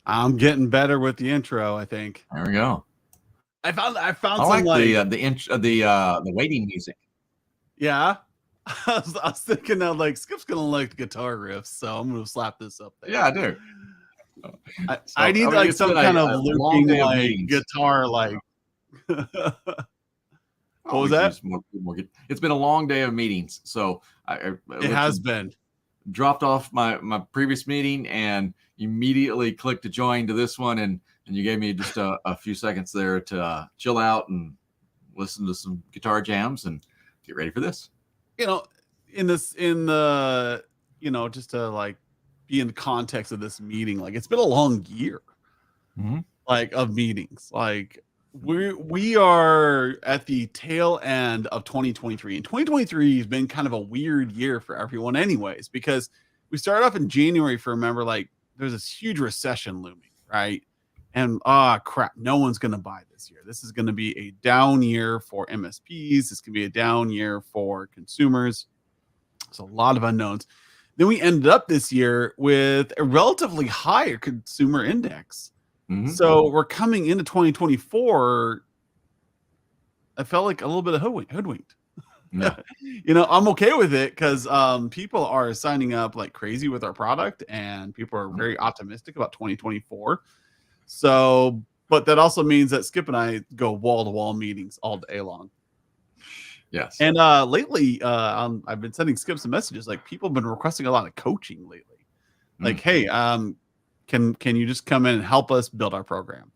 I'm getting better with the intro, I think. There we go. I found I some like the waiting music. Yeah. I was thinking that like Skip's gonna like guitar riffs, so I'm gonna slap this up there. Yeah, I do. I need like some kind of looping like guitar like. What was that? It's been a long day of meetings, so it has been. Dropped off my previous meeting and immediately clicked to join to this one, and you gave me just a few seconds there to chill out and listen to some guitar jams and get ready for this. Just to like be in the context of this meeting, like it's been a long year, like of meetings. Like we are at the tail end of 2023, and 2023 has been kind of a weird year for everyone anyways, because we started off in January, if you remember, like there's this huge recession looming, right? And crap, no one's going to buy this year. This is going to be a down year for MSPs. This can be a down year for consumers. So a lot of unknowns. Then we ended up this year with a relatively higher consumer index. So we're coming into 2024. I felt like a little bit of hoodwinked. Yeah. I'm okay with it because people are signing up like crazy with our product, and people are very optimistic about 2024. So, but that also means that Skip and I go wall-to-wall meetings all day long. Yes. And lately, I've been sending Skip some messages. Like people have been requesting a lot of coaching lately. Like, hey, can you just come in and help us build our program?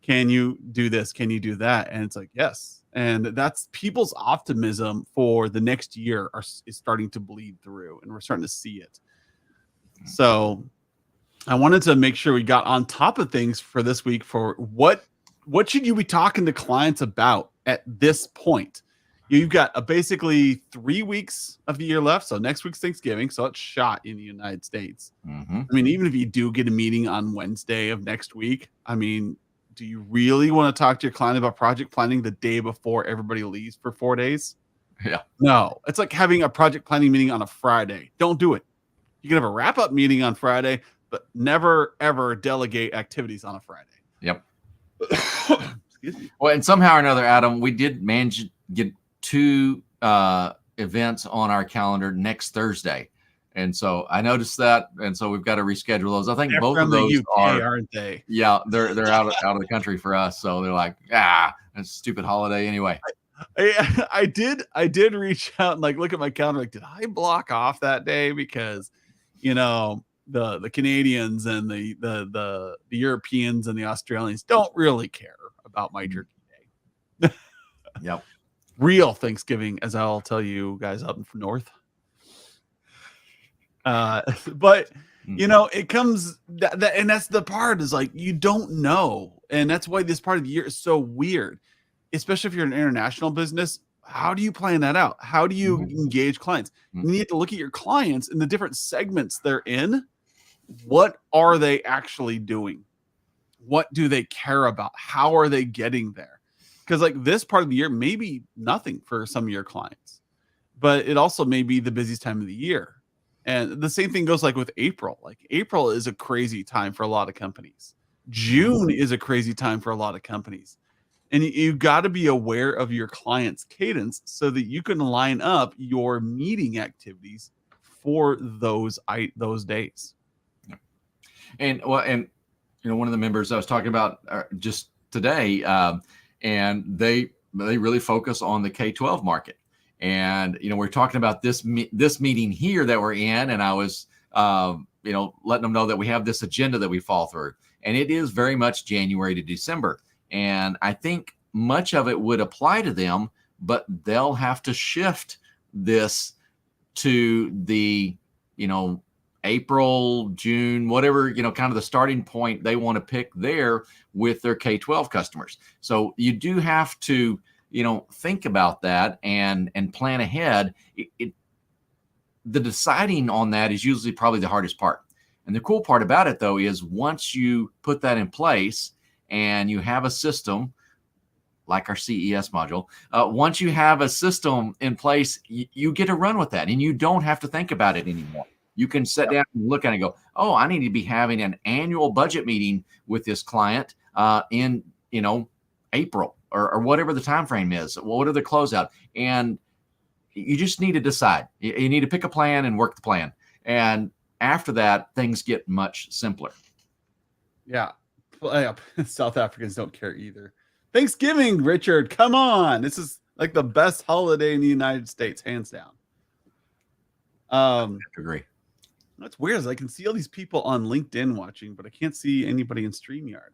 Can you do this? Can you do that? And it's like, yes. And that's people's optimism for the next year is starting to bleed through, and we're starting to see it. So I wanted to make sure we got on top of things for this week for what should you be talking to clients about at this point? You've got basically 3 weeks of the year left. So next week's Thanksgiving. So it's shot in the United States. I mean, even if you do get a meeting on Wednesday of next week, I mean, do you really want to talk to your client about project planning the day before everybody leaves for 4 days? Yeah. No, it's like having a project planning meeting on a Friday. Don't do it. You can have a wrap-up meeting on Friday, but never, ever delegate activities on a Friday. Yep. Excuse me. Well, and somehow or another, Adam, we did manage to get 2 events on our calendar next Thursday. And so I noticed that, and so we've got to reschedule those. I think both of those aren't they? Yeah, they're out of the country for us. So they're like, it's a stupid holiday anyway. I did reach out and like look at my calendar. Like, did I block off that day? Because the Canadians and the Europeans and the Australians don't really care about my turkey day. Yep. Real Thanksgiving, as I'll tell you guys up north. But it comes that and that's the part is like you don't know, and that's why this part of the year is so weird, especially if you're an international business. How do you plan that out? How do you engage clients? You need to look at your clients and the different segments they're in. What are they actually doing? What do they care about? How are they getting there? Because like this part of the year may be nothing for some of your clients, but it also may be the busiest time of the year. And the same thing goes like with April. Like April is a crazy time for a lot of companies. June is a crazy time for a lot of companies. And you got to be aware of your client's cadence so that you can line up your meeting activities for those days. And one of the members I was talking about just today, and they really focus on the K-12 market. And we're talking about this meeting here that we're in, and I was letting them know that we have this agenda that we fall through, and it is very much January to December. And I think much of it would apply to them, but they'll have to shift this to the April, June, whatever, kind of the starting point they want to pick there with their K-12 customers. So you do have to think about that and plan ahead. The deciding on that is usually probably the hardest part. And the cool part about it, though, is once you put that in place and you have a system like our CES module, once you have a system in place, you get to run with that and you don't have to think about it anymore. You can sit down and look at it and go, oh, I need to be having an annual budget meeting with this client in, April or whatever the time frame is. What are the closeout? And you just need to decide. You need to pick a plan and work the plan. And after that, things get much simpler. Yeah. South Africans don't care either. Thanksgiving, Richard, come on. This is like the best holiday in the United States, hands down. I agree. That's weird. Is I can see all these people on LinkedIn watching, but I can't see anybody in StreamYard.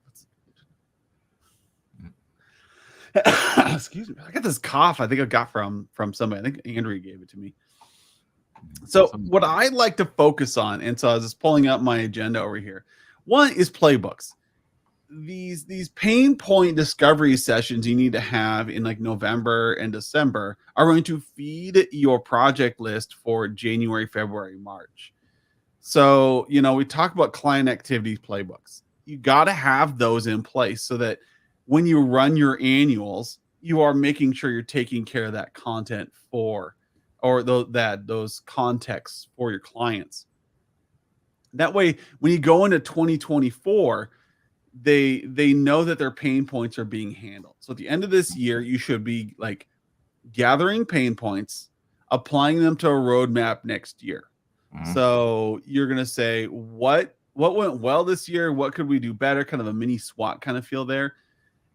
Excuse me. I got this cough. I think I got from somebody. I think Andrea gave it to me. So what I like to focus on, and so I was just pulling up my agenda over here. One is playbooks. These pain point discovery sessions you need to have in like November and December are going to feed your project list for January, February, March. So, we talk about client activity playbooks. You got to have those in place so that when you run your annuals, you are making sure you're taking care of that content those contexts for your clients. That way, when you go into 2024, they know that their pain points are being handled. So at the end of this year, you should be like gathering pain points, applying them to a roadmap next year. Mm-hmm. So you're going to say, what went well this year? What could we do better? Kind of a mini SWOT kind of feel there.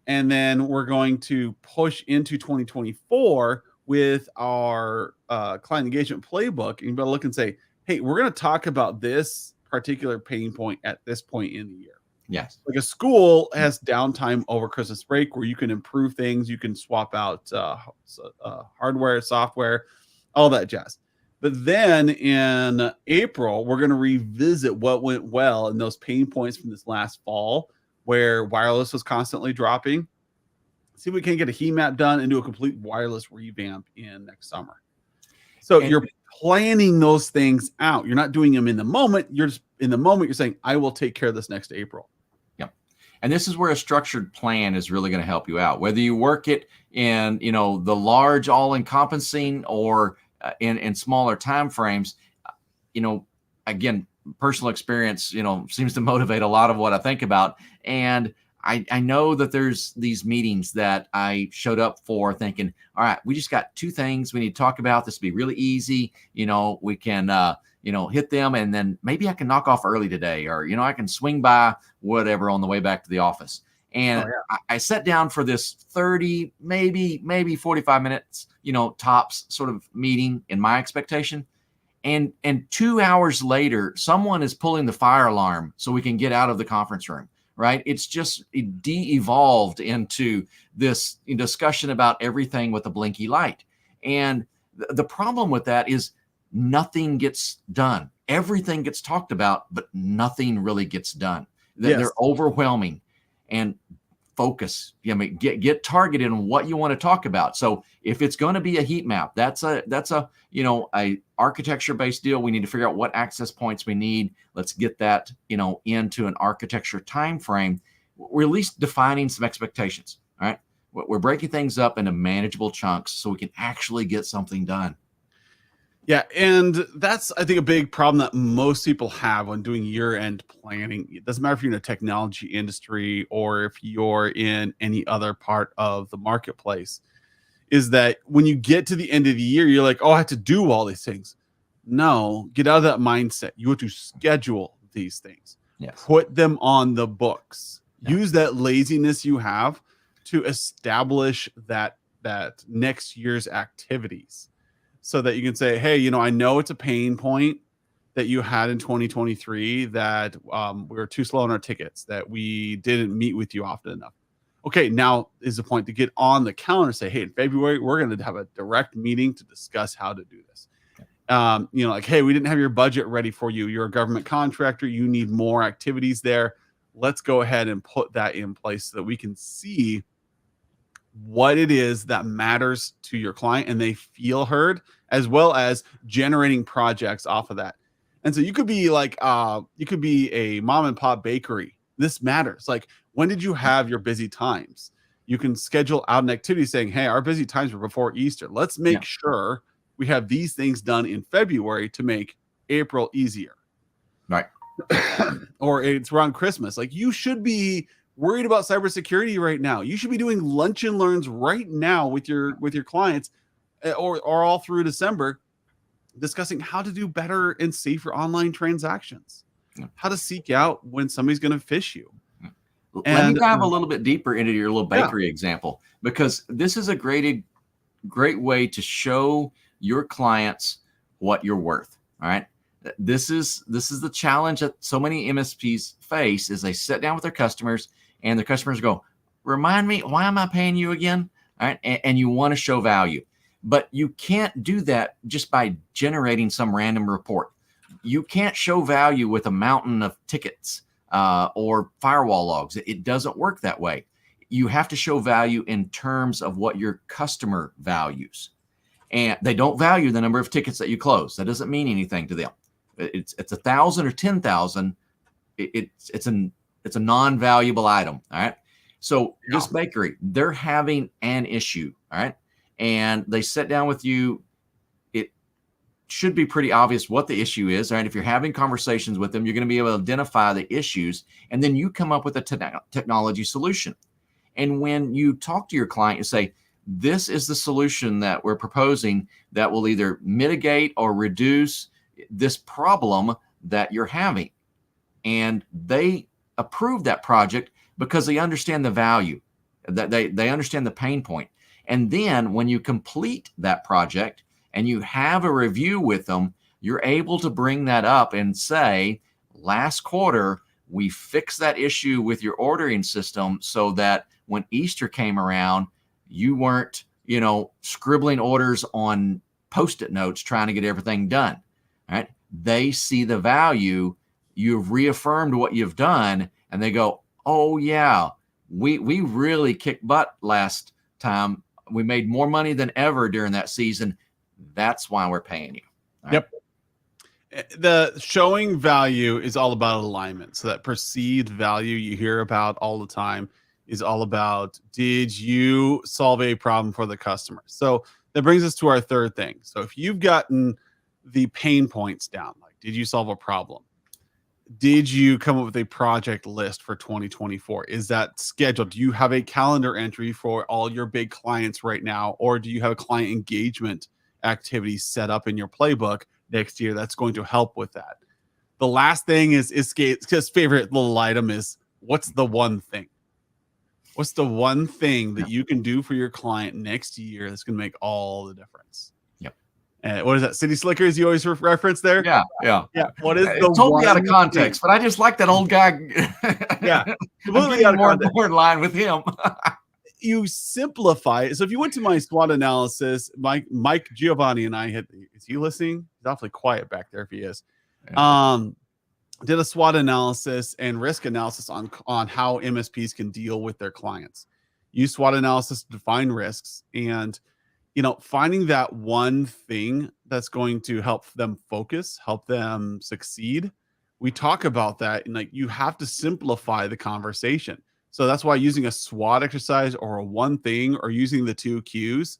And then we're going to push into 2024 with our client engagement playbook. And you better look and say, hey, we're going to talk about this particular pain point at this point in the year. Yes. Like a school has downtime over Christmas break where you can improve things. You can swap out hardware, software, all that jazz. But then in April, we're going to revisit what went well in those pain points from this last fall where wireless was constantly dropping. See if we can get a heat map done and do a complete wireless revamp in next summer. So you're planning those things out. You're not doing them in the moment. You're just in the moment. You're saying, I will take care of this next April. Yep. And this is where a structured plan is really going to help you out. Whether you work it in, the large all-encompassing or in smaller time frames, again, personal experience, seems to motivate a lot of what I think about. And I know that there's these meetings that I showed up for thinking, all right, we just got two things we need to talk about. This will be really easy. We can, hit them and then maybe I can knock off early today or, I can swing by whatever on the way back to the office. And I sat down for this 30, maybe 45 minutes, tops sort of meeting in my expectation. And 2 hours later, someone is pulling the fire alarm so we can get out of the conference room. Right. It's just de-evolved into this discussion about everything with a blinky light. And the problem with that is nothing gets done. Everything gets talked about, but nothing really gets done. They're overwhelming. And focus. Get targeted on what you want to talk about. So if it's going to be a heat map, that's a architecture based deal. We need to figure out what access points we need. Let's get that, into an architecture time frame. We're at least defining some expectations. All right. We're breaking things up into manageable chunks so we can actually get something done. Yeah, and that's, I think, a big problem that most people have when doing year-end planning. It doesn't matter if you're in a technology industry or if you're in any other part of the marketplace, is that when you get to the end of the year, you're like, oh, I have to do all these things. No, get out of that mindset. You have to schedule these things. Yes. Put them on the books. Yeah. Use that laziness you have to establish that next year's activities. So that you can say, hey, I know it's a pain point that you had in 2023 that we were too slow on our tickets, that we didn't meet with you often enough. Okay, now is the point to get on the calendar and say, hey, in February, we're going to have a direct meeting to discuss how to do this. Like, hey, we didn't have your budget ready for you. You're a government contractor. You need more activities there. Let's go ahead and put that in place so that we can see what it is that matters to your client and they feel heard, as well as generating projects off of that. And so you could be like, you could be a mom and pop bakery. This matters. Like, when did you have your busy times? You can schedule out an activity saying, hey, our busy times were before Easter. Let's make sure we have these things done in February to make April easier. Right. Or it's around Christmas. Like, you should be worried about cybersecurity right now. You should be doing lunch and learns right now with your clients, or all through December, discussing how to do better and safer online transactions, how to seek out when somebody's going to phish you. Let me dive a little bit deeper into your little bakery example, because this is a great way to show your clients what you're worth. All right. This is the challenge that so many MSPs face, is they sit down with their customers and their customers go, remind me, why am I paying you again? All right. And you want to show value, but you can't do that just by generating some random report. You can't show value with a mountain of tickets or firewall logs. It doesn't work that way. You have to show value in terms of what your customer values. And they don't value the number of tickets that you close. That doesn't mean anything to them. It's 1,000 or 10,000. It's a non-valuable item. All right. So this bakery, they're having an issue. All right. And they sit down with you. It should be pretty obvious what the issue is. All right. If you're having conversations with them, you're going to be able to identify the issues, and then you come up with a technology solution. And when you talk to your client, you say, this is the solution that we're proposing that will either mitigate or reduce this problem that you're having. And they approve that project because they understand the value, that they understand the pain point. And then when you complete that project and you have a review with them, you're able to bring that up and say, last quarter, we fixed that issue with your ordering system so that when Easter came around, you weren't, scribbling orders on Post-it notes trying to get everything done. All right. They see the value. You've reaffirmed what you've done, and they go, oh yeah, we really kicked butt last time. We made more money than ever during that season. That's why we're paying you. All yep. Right? The showing value is all about alignment. So that perceived value you hear about all the time is all about, did you solve a problem for the customer? So that brings us to our third thing. So if you've gotten the pain points down, like, did you solve a problem? Did you come up with a project list for 2024? Is that scheduled? Do you have a calendar entry for all your big clients right now? Or do you have a client engagement activity set up in your playbook next year that's going to help with that? The last thing is his favorite little item is, what's the one thing? What's the one thing that you can do for your client next year that's going to make all the difference? Yep. What is that? City Slickers you always reference there? Yeah. What is the totally out of context, but I just like that old guy. Yeah. Completely out of context. More in line with him. You simplify it. So if you went to my SWOT analysis, Mike Giovanni and I is he listening? He's awfully quiet back there if he is. Yeah. Did a SWOT analysis and risk analysis on how MSPs can deal with their clients. Use SWOT analysis to define risks, and finding that one thing that's going to help them focus, help them succeed. We talk about that, and you have to simplify the conversation. So that's why using a SWOT exercise or a one thing, or using the 2 Qs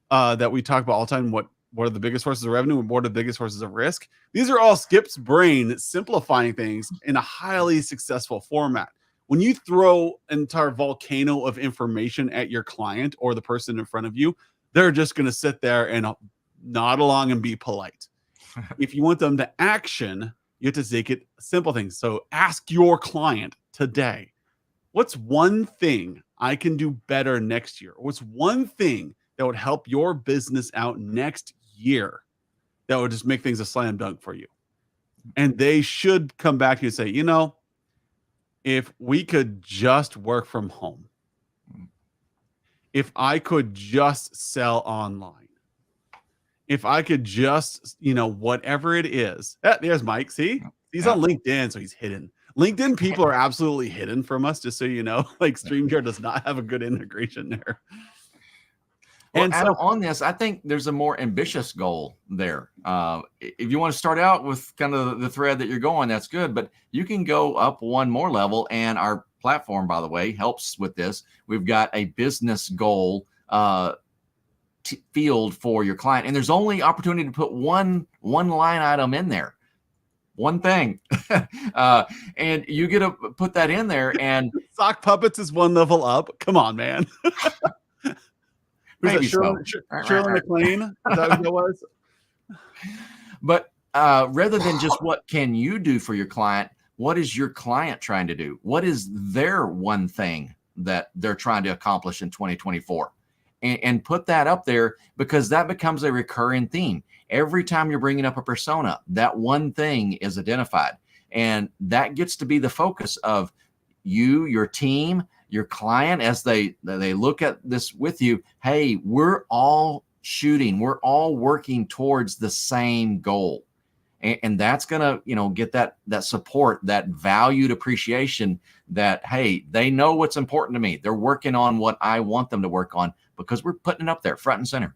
that we talk about all the time, what are the biggest sources of revenue and what are the biggest sources of risk? These are all Skip's brain simplifying things in a highly successful format. When you throw an entire volcano of information at your client or the person in front of you, they're just going to sit there and nod along and be polite. If you want them to action, you have to make it simple things. So ask your client today, what's one thing I can do better next year? What's one thing that would help your business out next year that would just make things a slam dunk for you? And they should come back to you and say, if we could just work from home, if I could just sell online, if I could just, whatever it is. There's Mike. See, he's on LinkedIn, so he's hidden. LinkedIn people are absolutely hidden from us, just so you know. Like, StreamYard does not have a good integration there. Well, and Adam, on this, I think there's a more ambitious goal there. If you want to start out with kind of the thread that you're going, that's good. But you can go up one more level, and our platform, by the way, helps with this. We've got a business goal field for your client, and there's only opportunity to put one line item in there, one thing, and you get to put that in there. And sock puppets is one level up. Come on, man. Maybe Shirley MacLaine? Is that what it was? But rather than just what can you do for your client, what is your client trying to do? What is their one thing that they're trying to accomplish in 2024? And put that up there, because that becomes a recurring theme. Every time you're bringing up a persona, that one thing is identified. And that gets to be the focus of you, your team, your client, as they look at this with you. Hey, we're all working towards the same goal. And that's going to, get that support, that valued appreciation that, hey, they know what's important to me. They're working on what I want them to work on, because we're putting it up there front and center.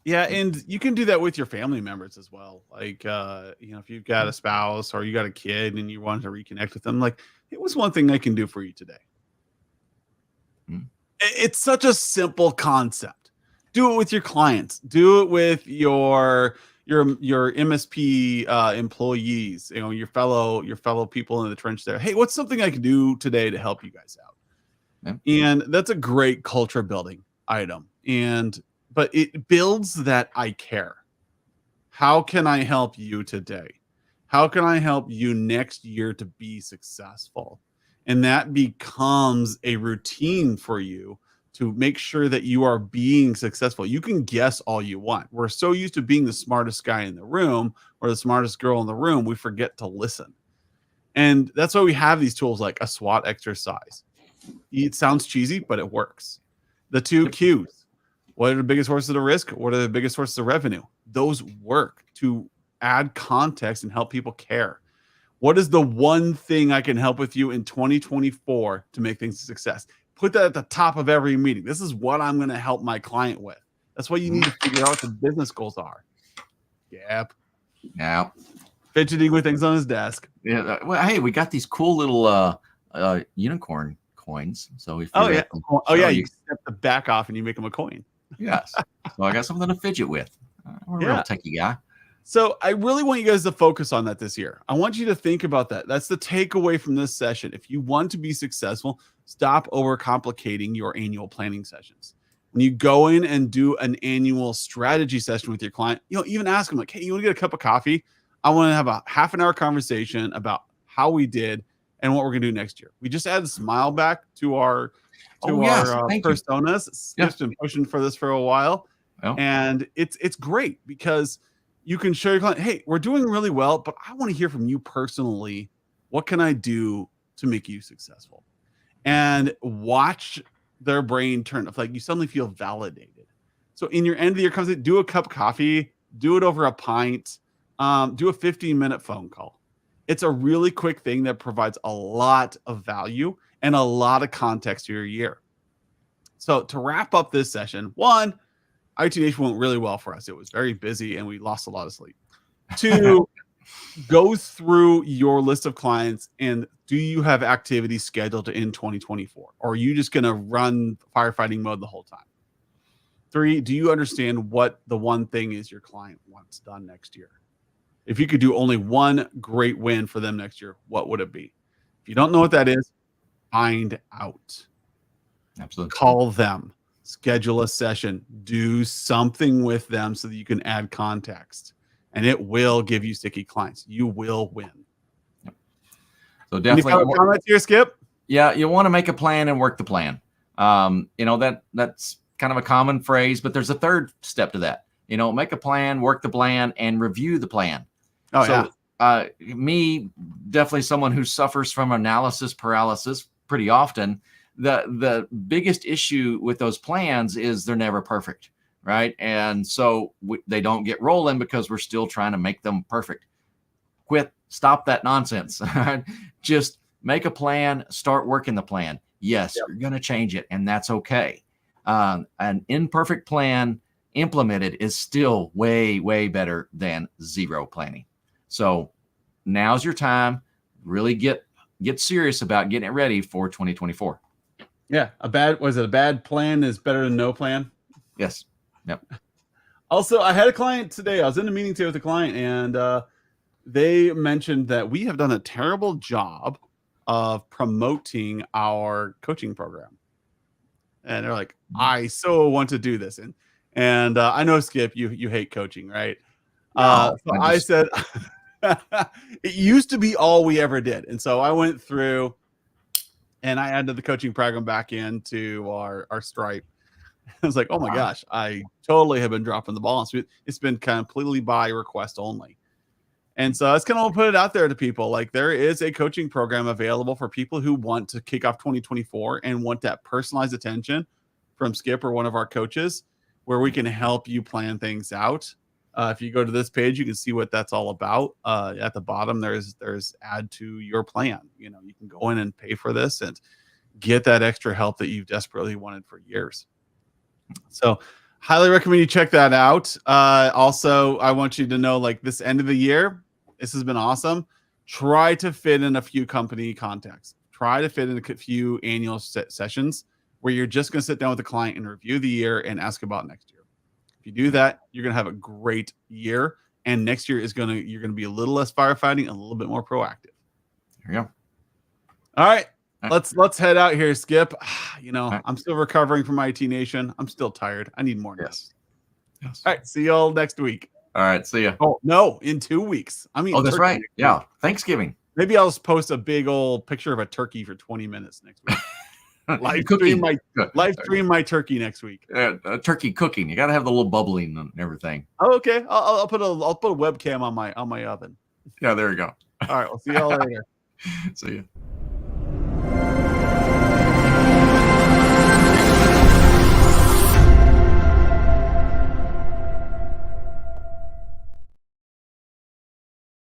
Yeah. And you can do that with your family members as well. Like, if you've got a spouse or you got a kid and you want to reconnect with them, like, it was one thing I can do for you today. It's such a simple concept. Do it with your clients. Do it with your MSP employees, your fellow people in the trench there. Hey, what's something I can do today to help you guys out? Yeah. And that's a great culture building item. But it builds that I care. How can I help you today? How can I help you next year to be successful? And that becomes a routine for you to make sure that you are being successful. You can guess all you want. We're so used to being the smartest guy in the room or the smartest girl in the room, we forget to listen. And that's why we have these tools like a SWOT exercise. It sounds cheesy, but it works. The 2 Qs. What are the biggest sources of risk? What are the biggest sources of revenue? Those work to add context and help people care. What is the one thing I can help with you in 2024 to make things a success? Put that at the top of every meeting. This is what I'm going to help my client with. That's why you need to figure out what the business goals are. Yep. Yeah. Fidgeting with things on his desk. Yeah. Well, hey, we got these cool little unicorn coins. So if you step the back off and you make them a coin. Yes. So I got something to fidget with. I'm a real techie guy. So I really want you guys to focus on that this year. I want you to think about that. That's the takeaway from this session. If you want to be successful, stop overcomplicating your annual planning sessions. When you go in and do an annual strategy session with your client, even ask them like, hey, you want to get a cup of coffee? I want to have a half an hour conversation about how we did and what we're going to do next year. We just added a smile back to our personas. Just been pushing for this for a while. Oh. And it's great because you can show your client, hey, we're doing really well, but I want to hear from you personally. What can I do to make you successful? And watch their brain turn off. Like you suddenly feel validated. So in your end of the year conversation, do a cup of coffee, do it over a pint, do a 15-minute phone call. It's a really quick thing that provides a lot of value and a lot of context to your year. So to wrap up this session, 1, IT Nation went really well for us. It was very busy and we lost a lot of sleep. 2, go through your list of clients and do you have activities scheduled in 2024? Or are you just going to run firefighting mode the whole time? 3, do you understand what the one thing is your client wants done next year? If you could do only one great win for them next year, what would it be? If you don't know what that is, find out. Absolutely. Call them. Schedule a session, do something with them so that you can add context, and it will give you sticky clients. You will win. Yep. So definitely comments here, Skip. Yeah, you want to make a plan and work the plan. That's kind of a common phrase, but there's a third step to that. Make a plan, work the plan, and review the plan. Me, definitely someone who suffers from analysis paralysis pretty often. The biggest issue with those plans is they're never perfect, right? And so they don't get rolling because we're still trying to make them perfect. Stop that nonsense. Just make a plan, start working the plan. Yes, You're going to change it, and that's okay. An imperfect plan implemented is still way, way better than zero planning. So now's your time. Really get serious about getting it ready for 2024. Yeah, a bad plan is better than no plan? Yes. Yep. Also, I had a client today. I was in a meeting today with a client, and they mentioned that we have done a terrible job of promoting our coaching program. And they're like, I so want to do this. And I know, Skip, you hate coaching, right? No, So I said, it used to be all we ever did. And so I went through and I added the coaching program back into our Stripe. I was like, oh my gosh, I totally have been dropping the ball. So it's been completely by request only. And so that's kind of put it out there to people. Like, there is a coaching program available for people who want to kick off 2024 and want that personalized attention from Skip or one of our coaches, where we can help you plan things out. If you go to this page, you can see what that's all about. At the bottom, there's add to your plan. You know, you can go in and pay for this and get that extra help that you've desperately wanted for years. So highly recommend you check that out. Also, I want you to know, like, this end of the year, this has been awesome. Try to fit in a few company contacts. Try to fit in a few annual sessions where you're just going to sit down with the client and review the year and ask about next year. If you do that, you're going to have a great year. And next year you're going to be a little less firefighting and a little bit more proactive. There you go. All right. Let's head out here, Skip. You know, I'm still recovering from IT Nation. I'm still tired. I need more naps. Yes. All right. See y'all next week. All right. See ya. Oh, no, in 2 weeks. I mean, oh, that's right. Yeah. Thanksgiving. Maybe I'll just post a big old picture of a turkey for 20 minutes next week. live stream my turkey next week. Turkey cooking. You got to have the little bubbling and everything. Oh, okay. I'll put a webcam on my oven. Yeah, there you go. All right. We'll see y'all later. See you.